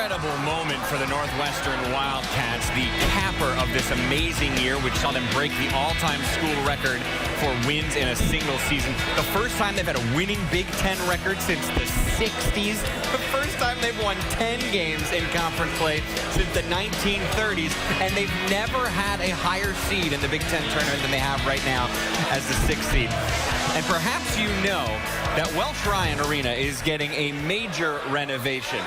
incredible moment for the Northwestern Wildcats, the capper of this amazing year, which saw them break the all-time school record for wins in a single season. The first time they've had a winning Big Ten record since the 60s. The first time they've won 10 games in conference play since the 1930s. And they've never had a higher seed in the Big Ten tournament than they have right now as the 6th seed. And perhaps you know that Welsh Ryan Arena is getting a major renovation.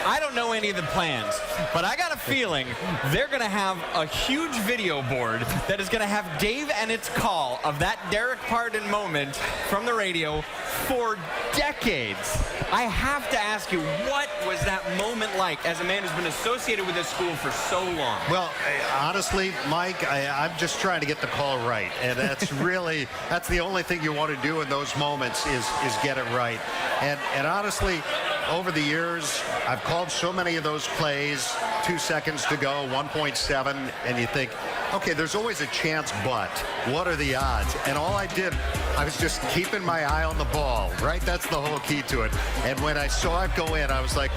I don't know any of the plans, but I got a feeling they're going to have a huge video board that is going to have Dave Eanet's call of that Derek Pardon moment from the radio for decades. I have to ask you, what was that moment like as a man who's been associated with this school for so long? Well, honestly, Mike, I'm just trying to get the call right. And that's really, that's the only thing you want to do in those moments is get it right. And honestly, over the years, I've called so many of those plays, 2 seconds to go, 1.7, and you think, okay, there's always a chance, but what are the odds? And all I did, I was just keeping my eye on the ball, right? That's the whole key to it. And when I saw it go in, I was like,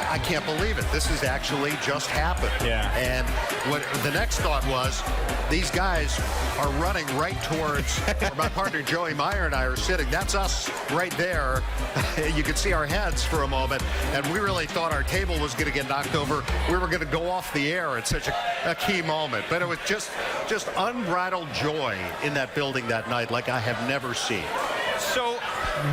I can't believe it. This has actually just happened. Yeah. And what the next thought was, these guys are running right towards where my partner Joey Meyer and I are sitting. That's us right there. You could see our heads for a moment, and we really thought our table was going to get knocked over. We were going to go off the air at such a key moment. But it was just unbridled joy in that building that night like I have never seen. So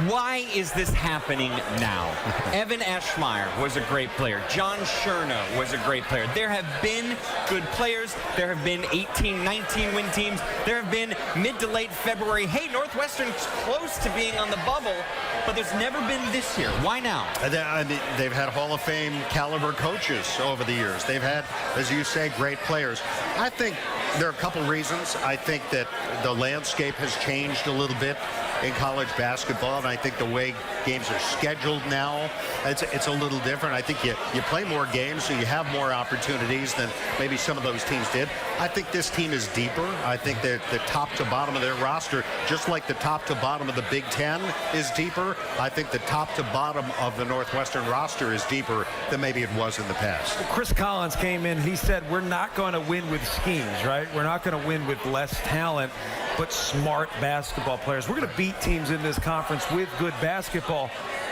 why is this happening now? Evan Eschmeyer was a great player. John Scherno was a great player. There have been good players. There have been 18, 19 win teams. There have been mid to late February, hey, Northwestern's close to being on the bubble, but there's never been this year. Why now? They've had Hall of Fame caliber coaches over the years. They've had, as you say, great players. I think there are a couple reasons. I think that the landscape has changed a little bit in college basketball, and I think the way games are scheduled now, it's a little different. I think you play more games, so you have more opportunities than maybe some of those teams did. I think this team is deeper. I think that the top to bottom of their roster, just like the top to bottom of the Big Ten is deeper, I think the top to bottom of the Northwestern roster is deeper than maybe it was in the past. Chris Collins came in, he said, we're not going to win with schemes, right? We're not going to win with less talent, but smart basketball players. We're going to beat teams in this conference with good basketball.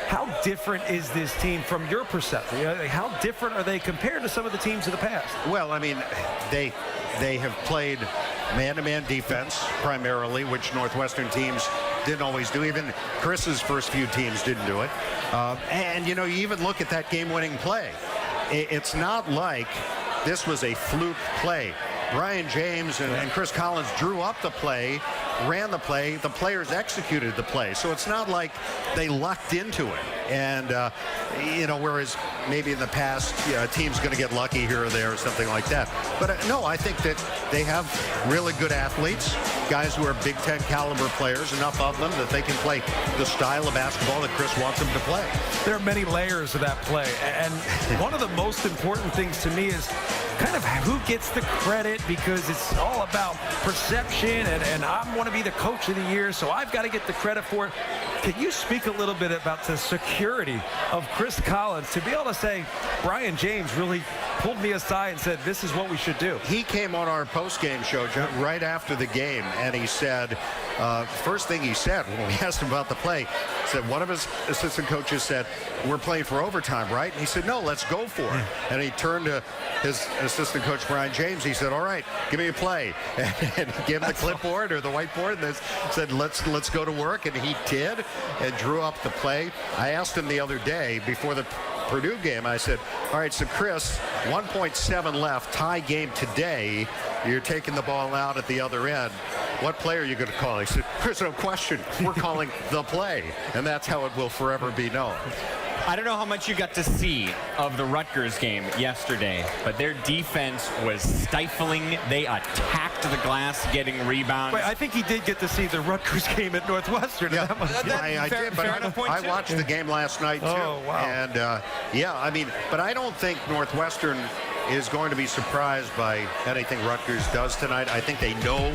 How different is this team from your perception? How different are they compared to some of the teams of the past? Well, I mean, they have played man-to-man defense primarily, which Northwestern teams didn't always do. Even Chris's first few teams didn't do it. And, you know, you even look at that game-winning play. It's not like this was a fluke play. Brian James and Chris Collins drew up the play, ran the play, the players executed the play. So it's not like they lucked into it. And, you know, whereas maybe in the past, a team's going to get lucky here or there or something like that. But no, I think that they have really good athletes, guys who are Big Ten caliber players, enough of them that they can play the style of basketball that Chris wants them to play. There are many layers of that play. And one of the most important things to me is kind of who gets the credit, because it's all about perception, and I want to be the coach of the year, so I've got to get the credit for it. Can you speak a little bit about the security of Chris Collins to be able to say, Brian James really pulled me aside and said, this is what we should do? He came on our post-game show right after the game, and he said, first thing he said when we asked him about the play, said one of his assistant coaches said, we're playing for overtime, right? And he said, no, let's go for it. And he turned to his assistant coach, Brian James. He said, all right, give me a play. And he gave him the clipboard or the whiteboard and said, let's go to work. And he did, and drew up the play. I asked him the other day before the Purdue game, I said, all right, so Chris, 1.7 left, tie game today. You're taking the ball out at the other end. What play are you going to call? He said, Chris, no question. We're calling the play. And that's how it will forever be known. I don't know how much you got to see of the Rutgers game yesterday, but their defense was stifling. They attacked the glass, getting rebounds. Wait, I think he did get to see the Rutgers game at Northwestern. Yeah, I did, but I watched the game last night, too. Oh, wow. And, yeah, I mean, but I don't think Northwestern is going to be surprised by anything Rutgers does tonight. I think they know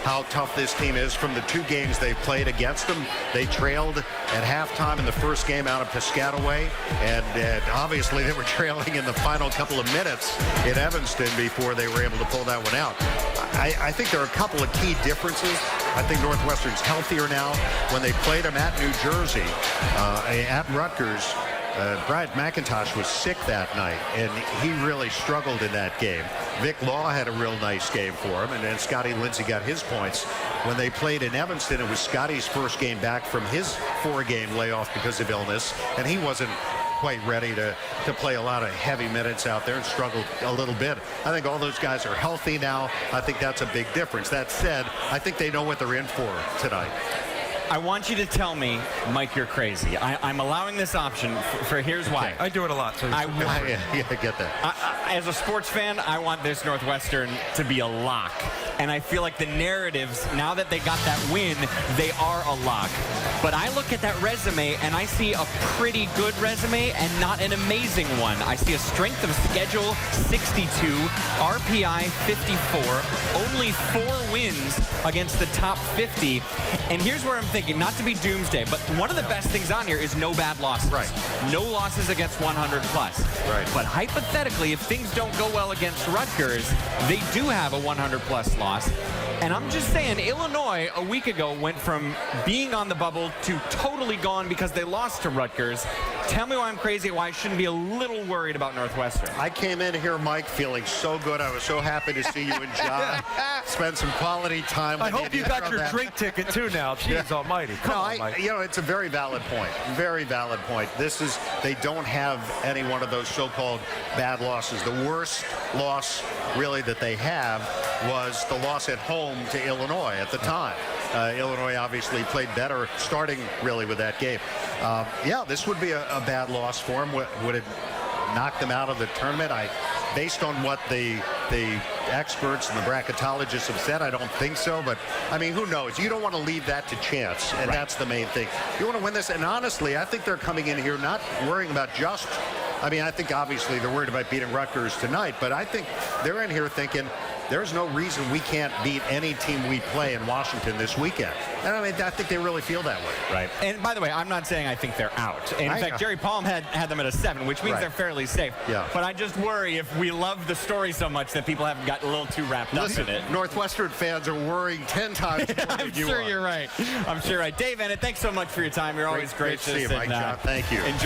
how tough this team is from the 2 games they've played against them. They trailed at halftime in the first game out of Piscataway, and obviously they were trailing in the final couple of minutes in Evanston before they were able to pull that one out. I think there are a couple of key differences. I think Northwestern's healthier now. When they played them at New Jersey, at Rutgers, Bryant McIntosh was sick that night, and he really struggled in that game. Vic Law had a real nice game for him, and then Scotty Lindsey got his points. When they played in Evanston, it was Scotty's first game back from his 4-game layoff because of illness, and he wasn't quite ready to play a lot of heavy minutes out there and struggled a little bit. I think all those guys are healthy now. I think that's a big difference. That said, I think they know what they're in for tonight. I want you to tell me, Mike, you're crazy. I'm allowing this option for here's why. I do it a lot. So I get that. As a sports fan, I want this Northwestern to be a lock. And I feel like the narratives, now that they got that win, they are a lock. But I look at that resume, and I see a pretty good resume and not an amazing one. I see a strength of schedule 62, RPI 54, only 4 wins against the top 50. And here's where I'm thinking, not to be doomsday, but one of the best things on here is no bad losses. Right. No losses against 100 plus. Right. But hypothetically, if things don't go well against Rutgers, they do have a 100 plus loss. And I'm just saying, Illinois a week ago went from being on the bubble to totally gone because they lost to Rutgers. Tell me why I'm crazy, why I shouldn't be a little worried about Northwestern. I came in here, Mike, feeling so good. I was so happy to see you and John spend some quality time with I hope you got your drink ticket too now. Jeez almighty. Come on, Mike. You know, it's a very valid point. Very valid point. They don't have any one of those so-called bad losses. The worst loss, really, that they have was the loss at home to Illinois at the time. Illinois obviously played better starting really with that game. Yeah, this would be a bad loss for them. Would it knock them out of the tournament? Based on what the experts and the bracketologists have said, I don't think so. But, I mean, who knows? You don't want to leave that to chance, and that's the main thing. You want to win this, and honestly, I think they're coming in here not worrying about just I mean, I think obviously they're worried about beating Rutgers tonight, but I think they're in here thinking there's no reason we can't beat any team we play in Washington this weekend. And I mean, I think they really feel that way. Right. And by the way, I'm not saying I think they're out. In fact, Jerry Palm had them at a 7, which means they're fairly safe. Yeah. But I just worry if we love the story so much that people haven't gotten a little too wrapped up in it. Northwestern fans are worrying 10 times more I'm than you sure are. you're right. I'm sure you're right. Dave Eanet, thanks so much for your time. You're always great gracious. to see you, Mike. John. Thank you. Enjoy